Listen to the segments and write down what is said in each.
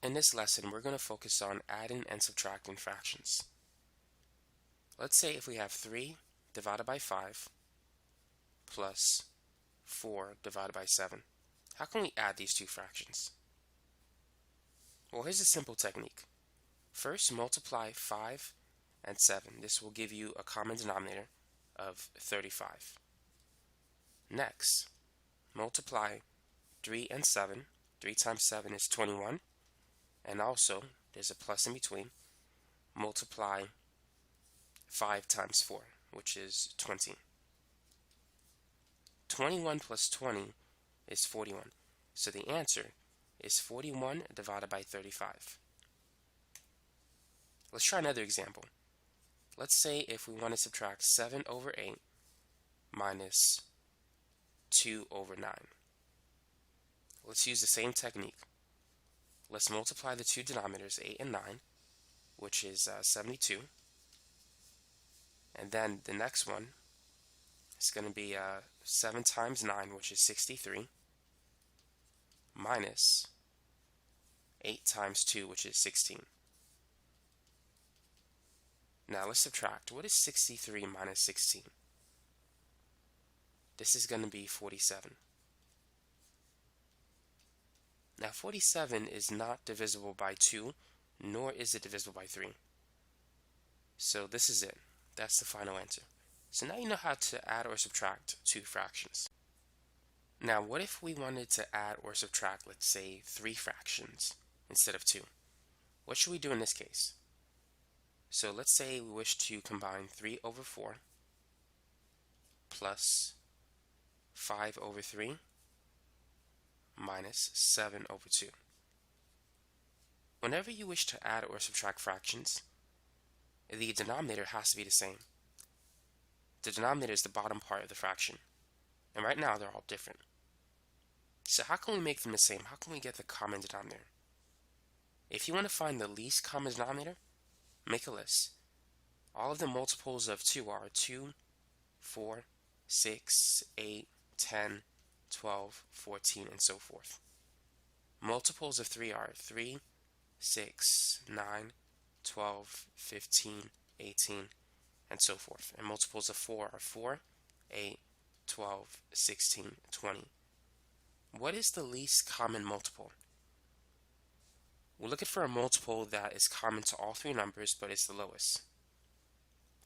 In this lesson, we're going to focus on adding and subtracting fractions. Let's say if we have 3 divided by 5 plus 4 divided by 7. How can we add these two fractions? Well, here's a simple technique. First, multiply 5 and 7. This will give you a common denominator of 35. Next, multiply 3 and 7. 3 times 7 is 21. And also, there's a plus in between. Multiply 5 times 4, which is 20. 21 plus 20 is 41. So the answer is 41 divided by 35. Let's try another example. Let's say if we want to subtract 7 over 8 minus 2 over 9. Let's use the same technique. Let's multiply the two denominators, 8 and 9, which is 72. And then the next one is going to be 7 times 9, which is 63, minus 8 times 2, which is 16. Now let's subtract. What is 63 minus 16? This is going to be 47. Now 47 is not divisible by 2, nor is it divisible by 3. So this is it. That's the final answer. So now you know how to add or subtract two fractions. Now what if we wanted to add or subtract, let's say, 3 fractions instead of 2? What should we do in this case? So let's say we wish to combine 3 over 4 plus 5 over 3 minus 7 over 2. Whenever you wish to add or subtract fractions, the denominator has to be the same. The denominator is the bottom part of the fraction. And right now they're all different. So how can we make them the same? How can we get the common denominator? If you want to find the least common denominator, make a list. All of the multiples of 2 are 2, 4, 6, 8, 10, 12, 14, and so forth. Multiples of 3 are 3, 6, 9, 12, 15, 18, and so forth. And multiples of 4 are 4, 8, 12, 16, 20. What is the least common multiple? We're looking for a multiple that is common to all 3 numbers, but it's the lowest.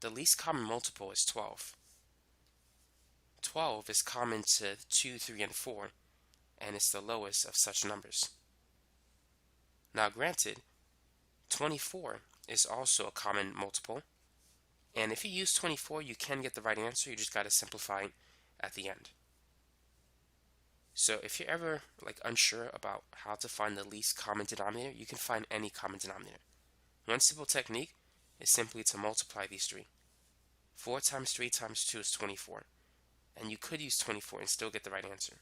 The least common multiple is 12. 12 is common to 2, 3, and 4, and it's the lowest of such numbers. Now granted, 24 is also a common multiple, and if you use 24, you can get the right answer. You just got to simplify it at the end. So if you're ever unsure about how to find the least common denominator, you can find any common denominator. One simple technique is simply to multiply these 3. 4 times 3 times 2 is 24. And you could use 24 and still get the right answer.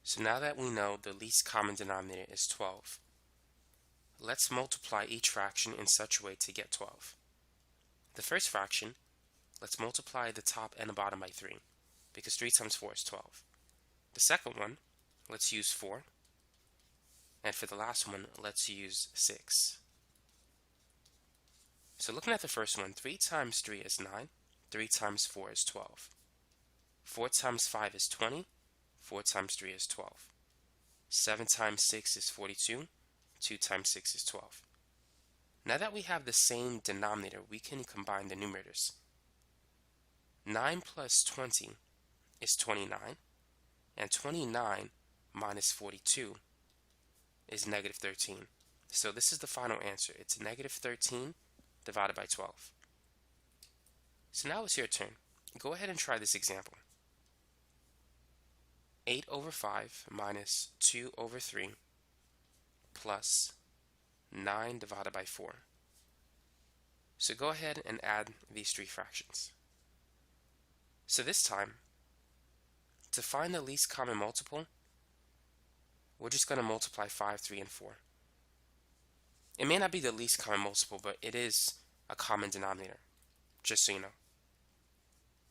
So now that we know the least common denominator is 12, let's multiply each fraction in such a way to get 12. The first fraction, let's multiply the top and the bottom by 3, because 3 times 4 is 12. The second one, let's use 4. And for the last one, let's use 6. So looking at the first one, 3 times 3 is 9. 3 times 4 is 12. 4 times 5 is 20. 4 times 3 is 12. 7 times 6 is 42. 2 times 6 is 12. Now that we have the same denominator, we can combine the numerators. 9 plus 20 is 29. And 29 minus 42 is negative 13. So this is the final answer. It's negative 13 divided by 12. So now it's your turn. Go ahead and try this example. 8 over 5 minus 2 over 3 plus 9 divided by 4. So go ahead and add these 3 fractions. So this time, to find the least common multiple, we're just going to multiply 5, 3, and 4. It may not be the least common multiple, but it is a common denominator, just so you know.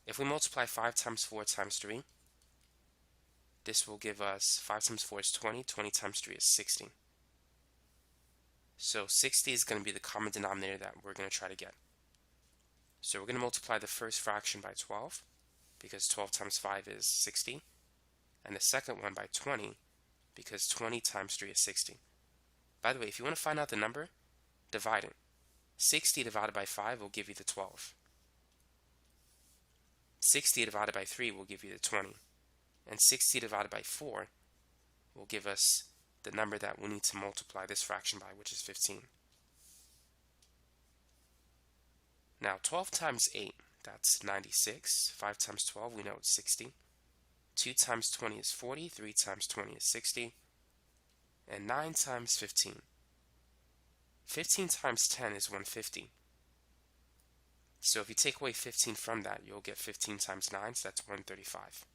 If we multiply 5 times 4 times 3, this will give us 5 times 4 is 20, 20 times 3 is 60. So 60 is going to be the common denominator that we're going to try to get. So we're going to multiply the first fraction by 12, because 12 times 5 is 60, and the second one by 20, because 20 times 3 is 60. By the way, if you want to find out the number, divide it. 60 divided by 5 will give you the 12. 60 divided by 3 will give you the 20. And 60 divided by 4 will give us the number that we need to multiply this fraction by, which is 15. Now 12 times 8, that's 96. 5 times 12, we know it's 60. 2 times 20 is 40. 3 times 20 is 60. And 9 times 15. 15 times 10 is 150. So if you take away 15 from that, you'll get 15 times 9, so that's 135.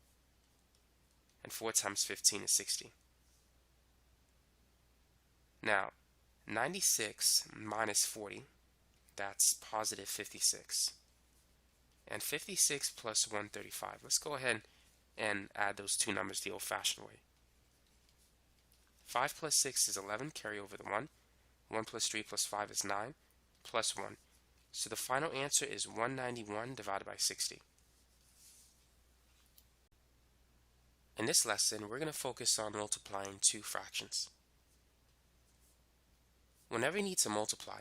And 4 times 15 is 60. Now, 96 minus 40, that's positive 56. And 56 plus 135. Let's go ahead and add those two numbers the old-fashioned way. 5 plus 6 is 11, carry over the 1. 1 plus 3 plus 5 is 9, plus 1. So the final answer is 191 divided by 60. In this lesson, we're going to focus on multiplying two fractions. Whenever you need to multiply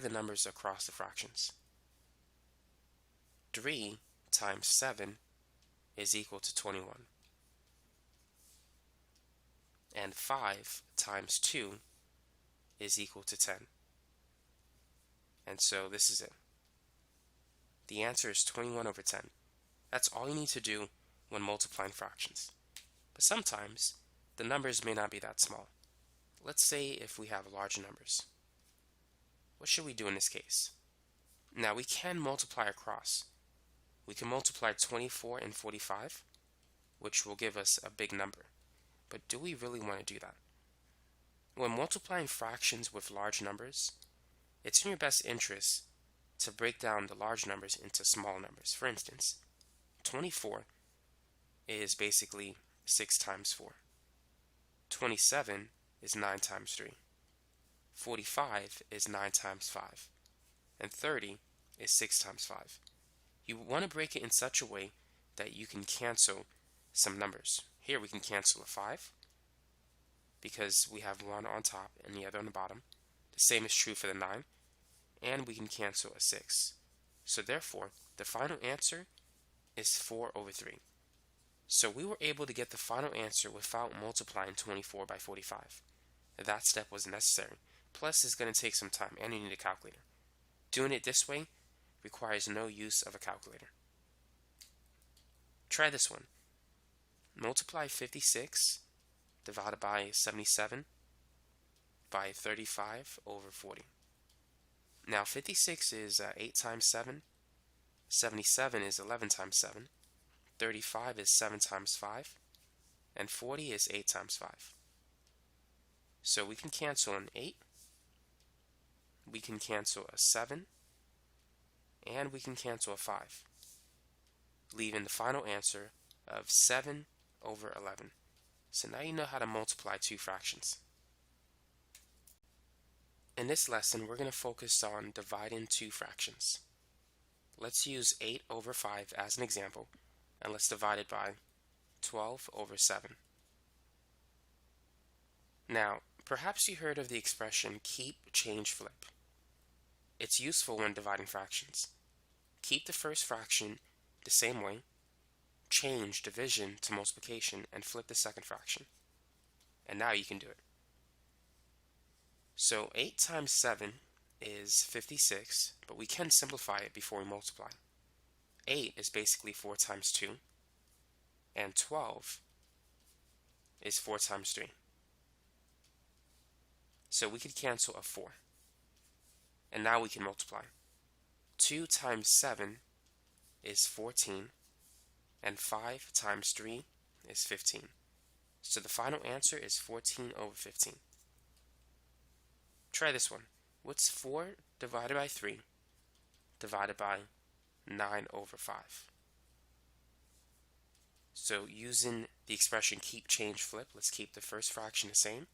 the numbers across the fractions. 3 times 7 is equal to 21. And 5 times 2 is equal to 10. And so this is it. The answer is 21 over 10. That's all you need to do when multiplying fractions. But sometimes the numbers may not be that small. Let's say if we have large numbers. What should we do in this case? Now we can multiply across. We can multiply 24 and 45, which will give us a big number. But do we really want to do that? When multiplying fractions with large numbers, it's in your best interest to break down the large numbers into small numbers. For instance, 24 is basically 6 times 4. 27 is 9 times 3. 45 is 9 times 5. And 30 is 6 times 5. You want to break it in such a way that you can cancel some numbers. Here we can cancel a 5 because we have one on top and the other on the bottom. The same is true for the 9. And we can cancel a 6. So therefore, the final answer is 4 over 3. So we were able to get the final answer without multiplying 24 by 45. That step was necessary. Plus, it's going to take some time, and you need a calculator. Doing it this way requires no use of a calculator. Try this one. Multiply 56 divided by 77 by 35 over 40. Now 56 is 8 times 7, 77 is 11 times 7, 35 is 7 times 5, and 40 is 8 times 5. So we can cancel an 8, we can cancel a 7, and we can cancel a 5, leaving the final answer of 7 over 11. So now you know how to multiply two fractions. In this lesson, we're going to focus on dividing two fractions. Let's use 8 over 5 as an example, and let's divide it by 12 over 7. Now, perhaps you heard of the expression keep, change, flip. It's useful when dividing fractions. Keep the first fraction the same way, change division to multiplication, and flip the second fraction. And now you can do it. So 8 times 7 is 56, but we can simplify it before we multiply. 8 is basically 4 times 2, and 12 is 4 times 3. So we could cancel a 4. And now we can multiply. 2 times 7 is 14, and 5 times 3 is 15. So the final answer is 14 over 15. Try this one. What's 4 divided by 3 divided by 9 over 5. So using the expression keep, change, flip, let's keep the first fraction the same.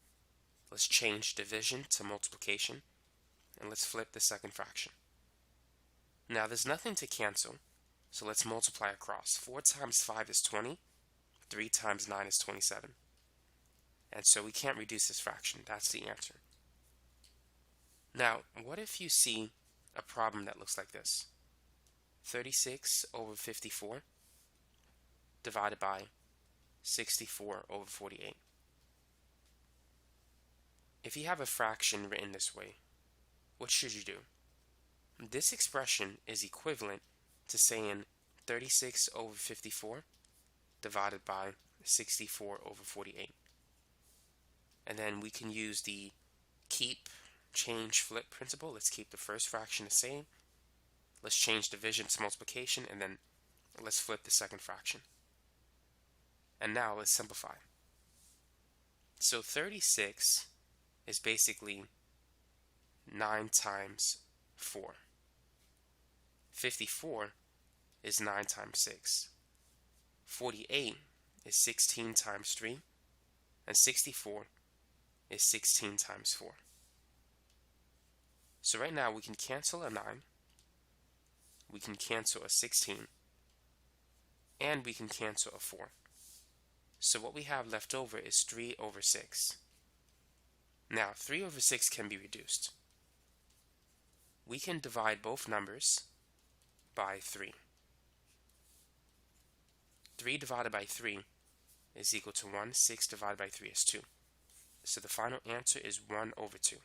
Let's change division to multiplication, and let's flip the second fraction. Now there's nothing to cancel, so let's multiply across. 4 times 5 is 20, 3 times 9 is 27. And so we can't reduce this fraction. That's the answer. Now, what if you see a problem that looks like this? 36 over 54 divided by 64 over 48. If you have a fraction written this way, what should you do? This expression is equivalent to saying 36 over 54 divided by 64 over 48. And then we can use the keep, change, flip principle. Let's keep the first fraction the same. Let's change division to multiplication, and then let's flip the second fraction. And now let's simplify. So 36 is basically 9 times 4. 54 is 9 times 6. 48 is 16 times 3. And 64 is 16 times 4. So right now we can cancel a 9. We can cancel a 16. And we can cancel a 4. So what we have left over is 3 over 6. Now 3 over 6 can be reduced. We can divide both numbers by 3. 3 divided by 3 is equal to 1. 6 divided by 3 is 2. So the final answer is 1 over 2.